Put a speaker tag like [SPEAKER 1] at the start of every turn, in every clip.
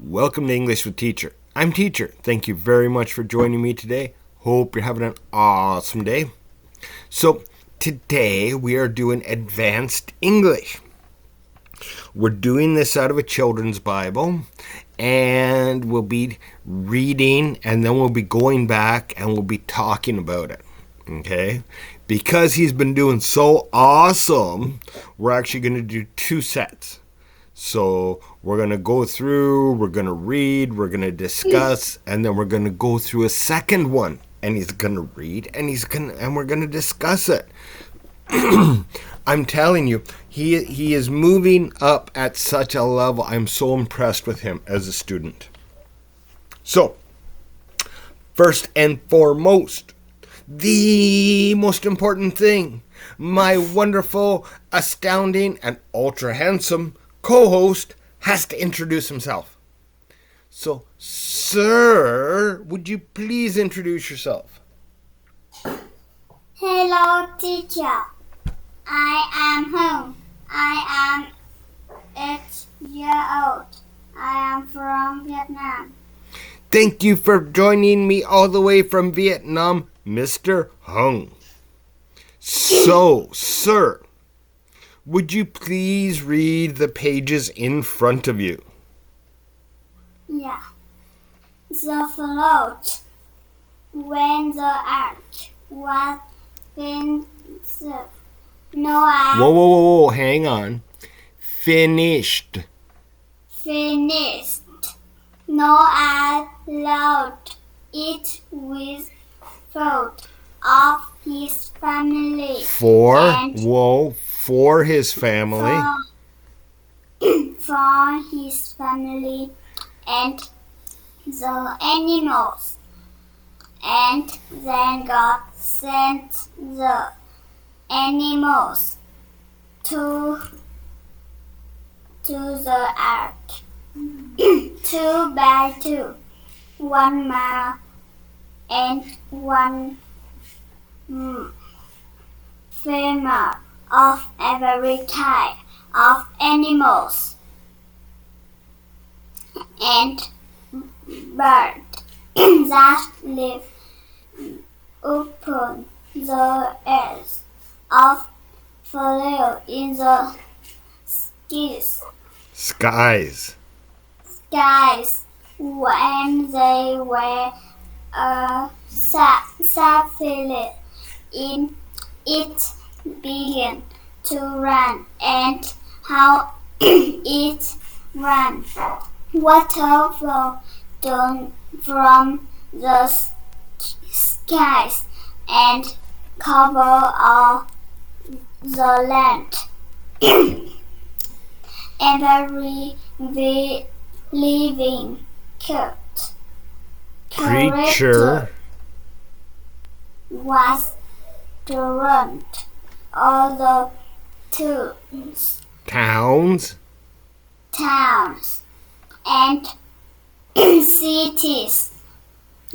[SPEAKER 1] Welcome to English with Teacher. I'm Teacher. Thank you very much for joining me today. Hope you're having an awesome day. So today we are doing advanced English. We're doing this out of a children's Bible, and we'll be reading, and then we'll be going back and we'll be talking about it. Okay? Because he's been doing so awesome, we're actually going to do two sets. So we're going to go through, we're going to read, we're going to discuss, and then we're going to go through a second one. And he's going to read, and we're going to discuss it. I'm telling you, he is moving up at such a level. I'm so impressed with him as a student. So, first and foremost, the most important thing, my wonderful, astounding, and ultra handsome co-host has to introduce himself. So, sir, would you please introduce yourself?
[SPEAKER 2] Hello, teacher. I am Hung. I am 8 years old. I am from Vietnam.
[SPEAKER 1] Thank you for joining me all the way from Vietnam, Mr. Hung. So, sir, would you please read the pages in front of you?
[SPEAKER 2] Yeah. The float. When the ark was finished, Noah
[SPEAKER 1] Whoa, hang on. Finished.
[SPEAKER 2] Noah loaded it with food of his family.
[SPEAKER 1] For his family.
[SPEAKER 2] For his family and the animals. And then God sent the animals to the ark, 2 by 2, 1 male and 1 female of every kind of animals and bird that live upon the earth of flew in the skies when they were safely in it began to run, and how it ran. Water flowed down from the skies and covered all the land. Every living
[SPEAKER 1] creature
[SPEAKER 2] was drowned. All the
[SPEAKER 1] towns
[SPEAKER 2] and cities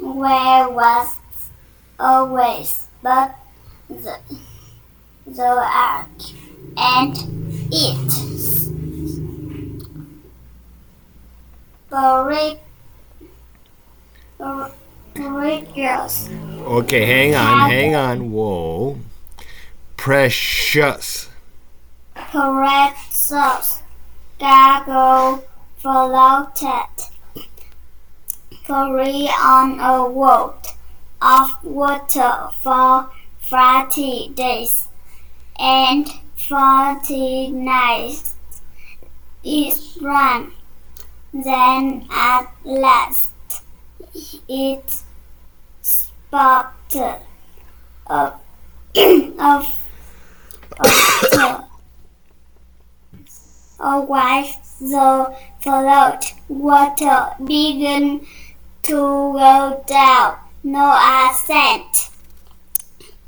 [SPEAKER 2] where was always but the ark and its precious.
[SPEAKER 1] Okay, hang on. Whoa. Precious
[SPEAKER 2] cargo floated free on a world of water for 40 days and 40 nights. It ran. Then at last it spotted a while the float water began to go down. Noah sent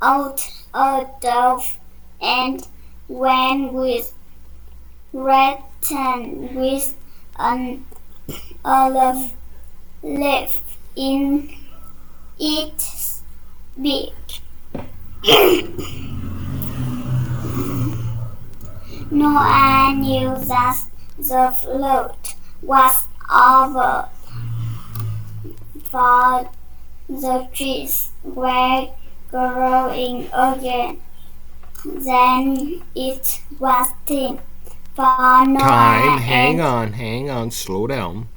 [SPEAKER 2] out a dove and went with returned with an olive leaf in its beak. Noah knew that the float was over, for the trees were growing again. Then it was time for Noah
[SPEAKER 1] Time.
[SPEAKER 2] and
[SPEAKER 1] Hang on. Slow down.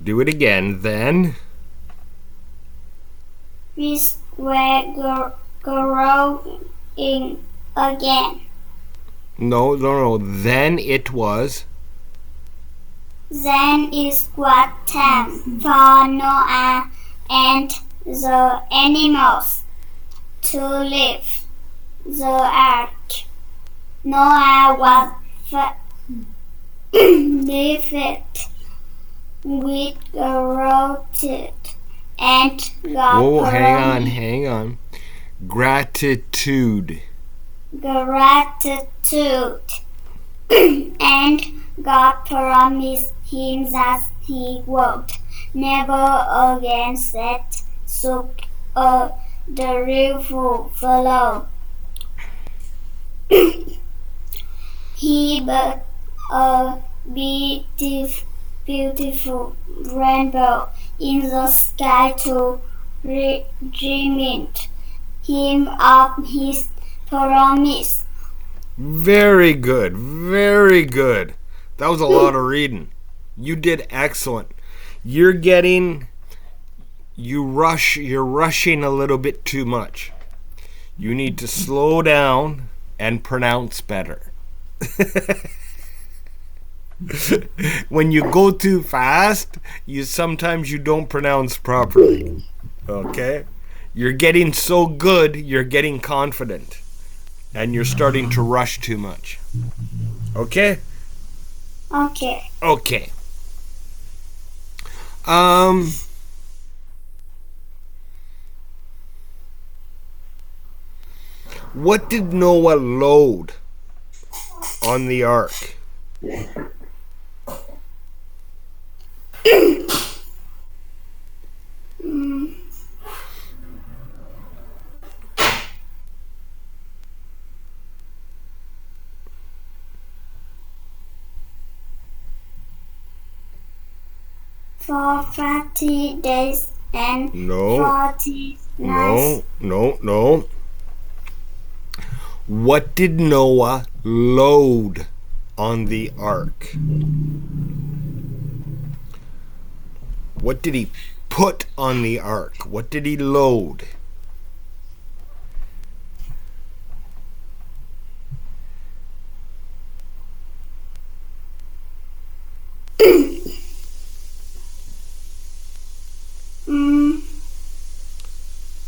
[SPEAKER 1] Do it again. Then.
[SPEAKER 2] trees were growing again.
[SPEAKER 1] No. Then it was.
[SPEAKER 2] Then it was time for Noah and the animals to leave the ark. Noah was lived with gratitude and God
[SPEAKER 1] Whoa,
[SPEAKER 2] promised.
[SPEAKER 1] hang on. Gratitude.
[SPEAKER 2] Gratitude. And God promised him that he would never again set foot on the river below. He built a beautiful rainbow in the sky to remind him of his promise.
[SPEAKER 1] Very good. Very good. That was a lot of reading. You did excellent. You're rushing a little bit too much. You need to slow down and pronounce better. When you go too fast, sometimes you don't pronounce properly. Okay? You're getting so good, you're getting confident. And you're starting to rush too much. Okay?
[SPEAKER 2] Okay.
[SPEAKER 1] Okay. What did Noah load on the ark?
[SPEAKER 2] For 40 days and 40 nights.
[SPEAKER 1] No. What did Noah load on the ark? What did he put on the ark? What did he load?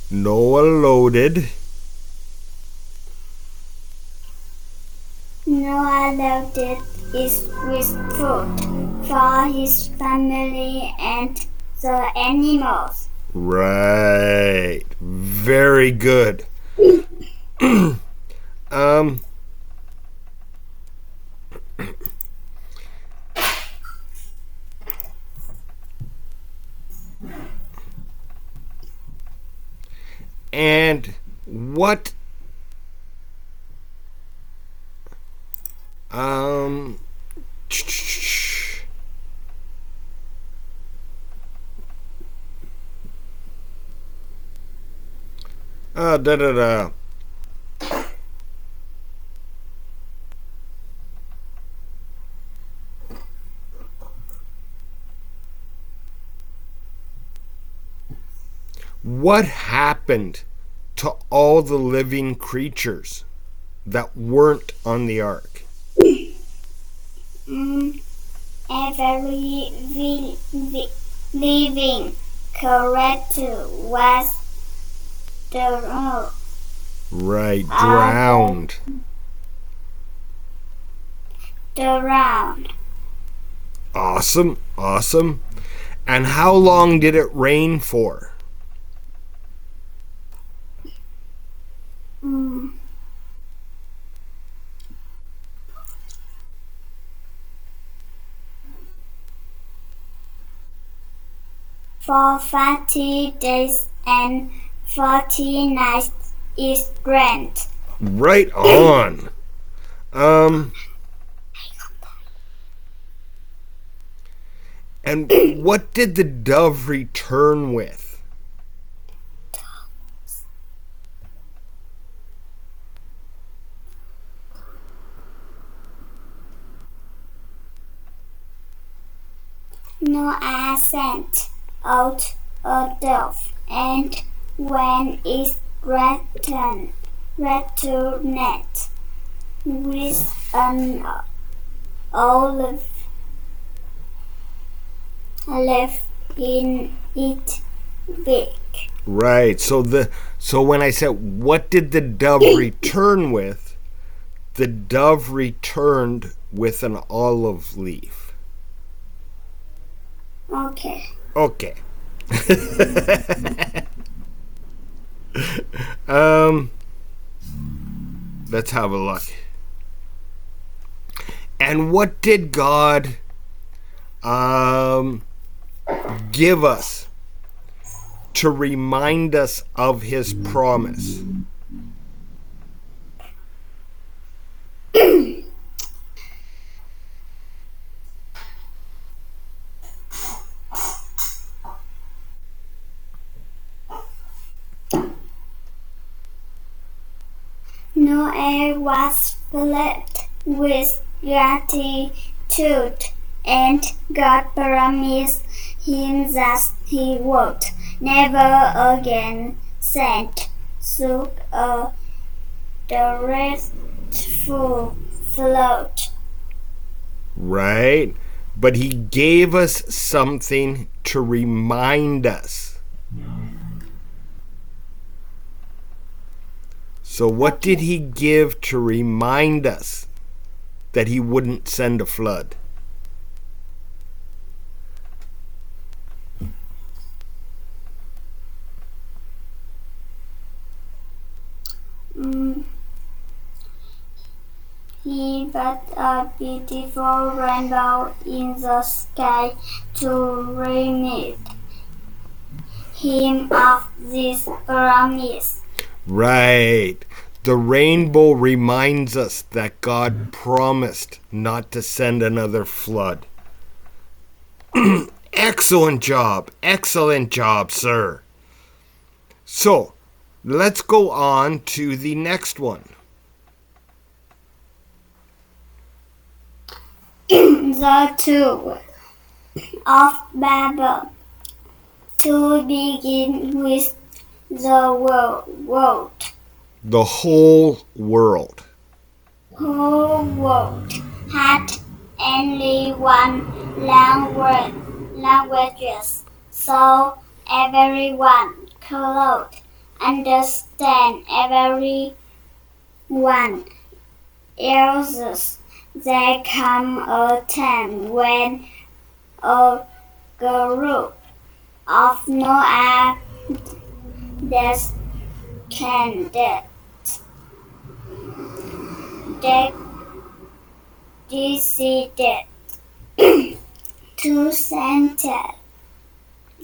[SPEAKER 1] Noah loaded.
[SPEAKER 2] Noah loaded it with food for his family and the animals.
[SPEAKER 1] Right. Very good. And what What happened to all the living creatures that weren't on the ark?
[SPEAKER 2] Every living creature was drowned.
[SPEAKER 1] Right, drowned.
[SPEAKER 2] Drowned.
[SPEAKER 1] Awesome. And how long did it rain for?
[SPEAKER 2] For 40 days and 40 nights it rained.
[SPEAKER 1] Right on. And what did the dove return with?
[SPEAKER 2] Noah sent out a dove, and when it returned with an olive in its beak.
[SPEAKER 1] Right. So when I said what did the dove return with? The dove returned with an olive leaf.
[SPEAKER 2] Okay.
[SPEAKER 1] Okay. Let's have a look. And what did God give us to remind us of his promise?
[SPEAKER 2] Noah was filled with gratitude, and God promised him that he would never again send such a dreadful flood.
[SPEAKER 1] Right? But he gave us something to remind us. So what did he give to remind us that he wouldn't send a flood?
[SPEAKER 2] He put a beautiful rainbow in the sky to remind him of this promise.
[SPEAKER 1] Right. The rainbow reminds us that God promised not to send another flood. Excellent job, sir. So, let's go on to the next one.
[SPEAKER 2] The Tower of Babel. To begin with, the world.
[SPEAKER 1] The whole world.
[SPEAKER 2] Whole world had only one language, so everyone could understand everyone else's. There came a time when a group of Noah decided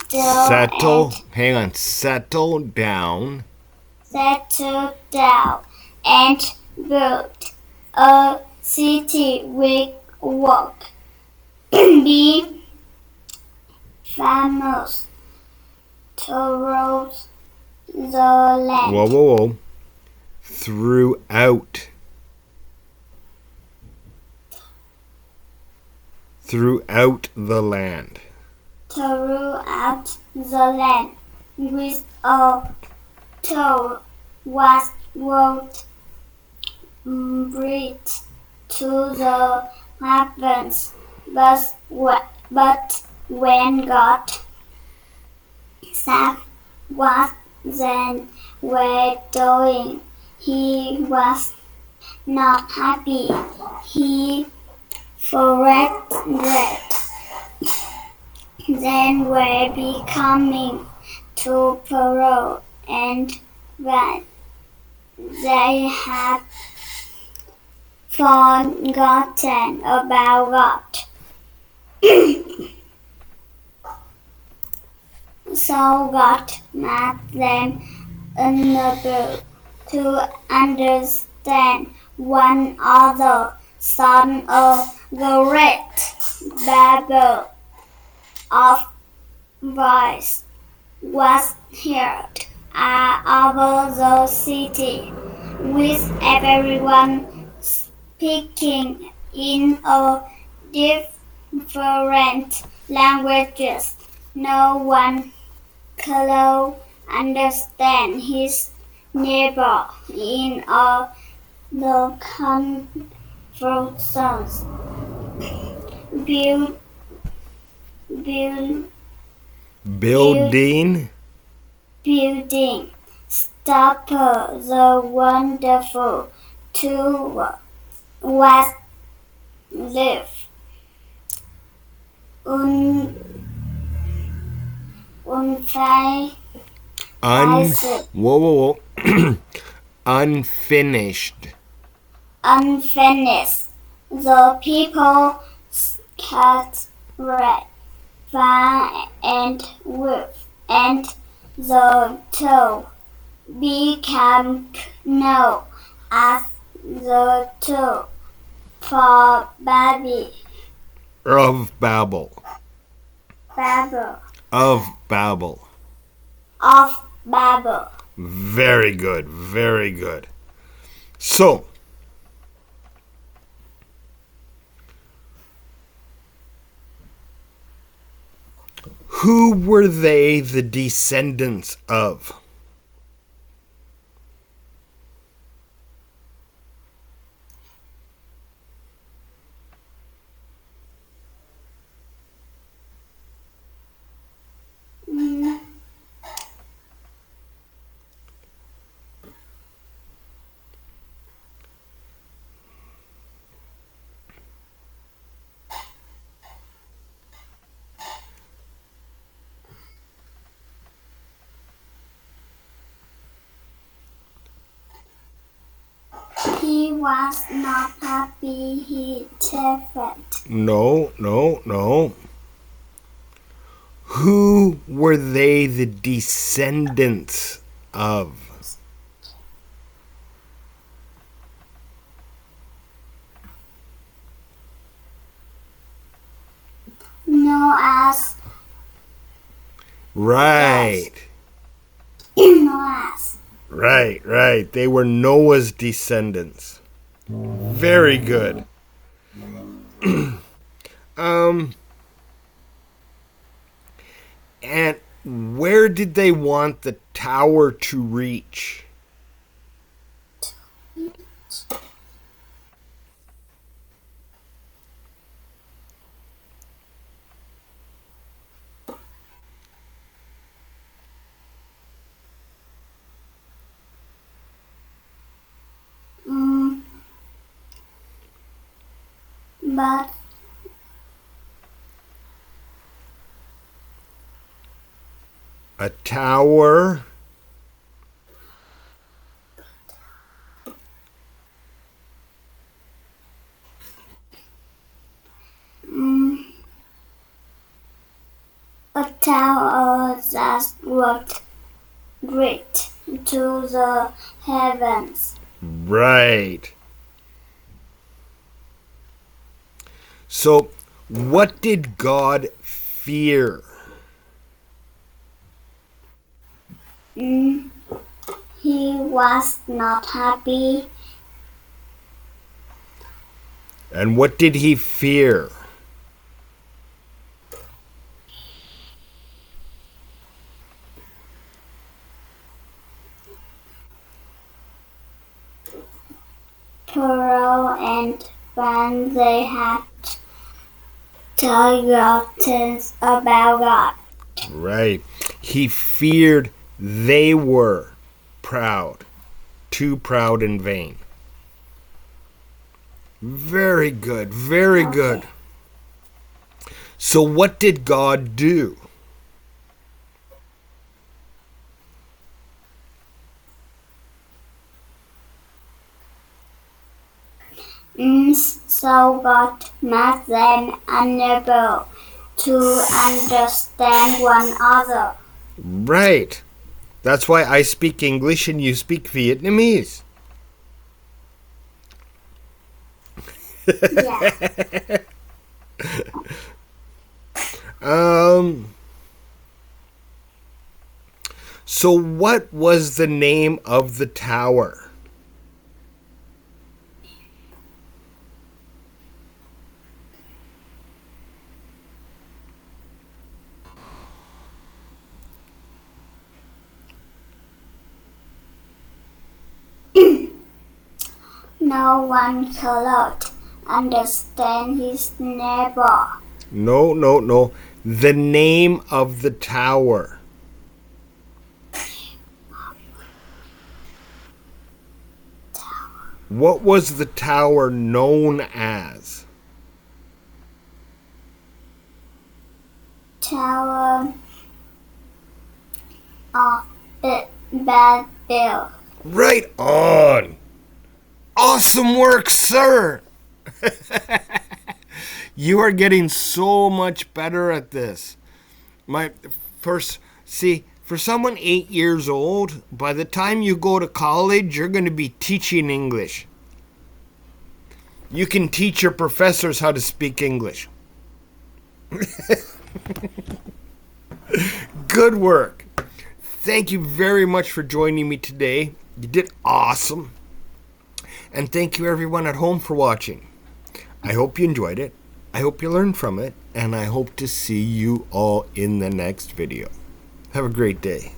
[SPEAKER 2] to
[SPEAKER 1] settle down
[SPEAKER 2] and build a city which would be famous throughout the land.
[SPEAKER 1] Whoa. Throughout the land.
[SPEAKER 2] Throughout the land, with a tower was brought to the heavens, but when God saw what they were doing, he was not happy. He regretted they were becoming too poor and that they had forgotten about God. So God made them unable to understand one another, son of great Bable. of voice was heard over the city, with everyone speaking in a different languages. No one could understand his neighbor in all the confusions. Build, build,
[SPEAKER 1] Building.
[SPEAKER 2] building. Stop the wonderful to was live. Un, unfi-
[SPEAKER 1] Whoa. Unfinished.
[SPEAKER 2] Unfinished. The people scattered far and wide, and the toe became known as the toe for baby.
[SPEAKER 1] Of Babel.
[SPEAKER 2] Babel.
[SPEAKER 1] Of Babel.
[SPEAKER 2] Of Babel.
[SPEAKER 1] Very good. Very good. So, who were they the descendants of?
[SPEAKER 2] He was not happy, he terrified.
[SPEAKER 1] No. Who were they the descendants of?
[SPEAKER 2] Noah's.
[SPEAKER 1] Right.
[SPEAKER 2] Noah's.
[SPEAKER 1] Right. They were Noah's descendants. Very good. And where did they want the tower to reach?
[SPEAKER 2] But
[SPEAKER 1] A tower.
[SPEAKER 2] a tower that would reach to the heavens.
[SPEAKER 1] Right. So, what did God fear?
[SPEAKER 2] He was not happy.
[SPEAKER 1] And what did he fear?
[SPEAKER 2] Pharaoh and when they had forgotten about God.
[SPEAKER 1] Right. He feared they were proud, too proud and vain. Very good, very good. So what did God do?
[SPEAKER 2] So God made them unable to understand one another.
[SPEAKER 1] Right. That's why I speak English and you speak Vietnamese.
[SPEAKER 2] Yeah.
[SPEAKER 1] So what was the name of the tower?
[SPEAKER 2] No one cannot understand his neighbor.
[SPEAKER 1] No. The name of the tower. What was the tower known as?
[SPEAKER 2] Tower of Bable.
[SPEAKER 1] Right on. Awesome work, sir. You are getting so much better at this. For someone 8 years old, by the time you go to college, you're going to be teaching English. You can teach your professors how to speak English. Good work. Thank you very much for joining me today. You did awesome. And thank you everyone at home for watching. I hope you enjoyed it. I hope you learned from it. And I hope to see you all in the next video. Have a great day.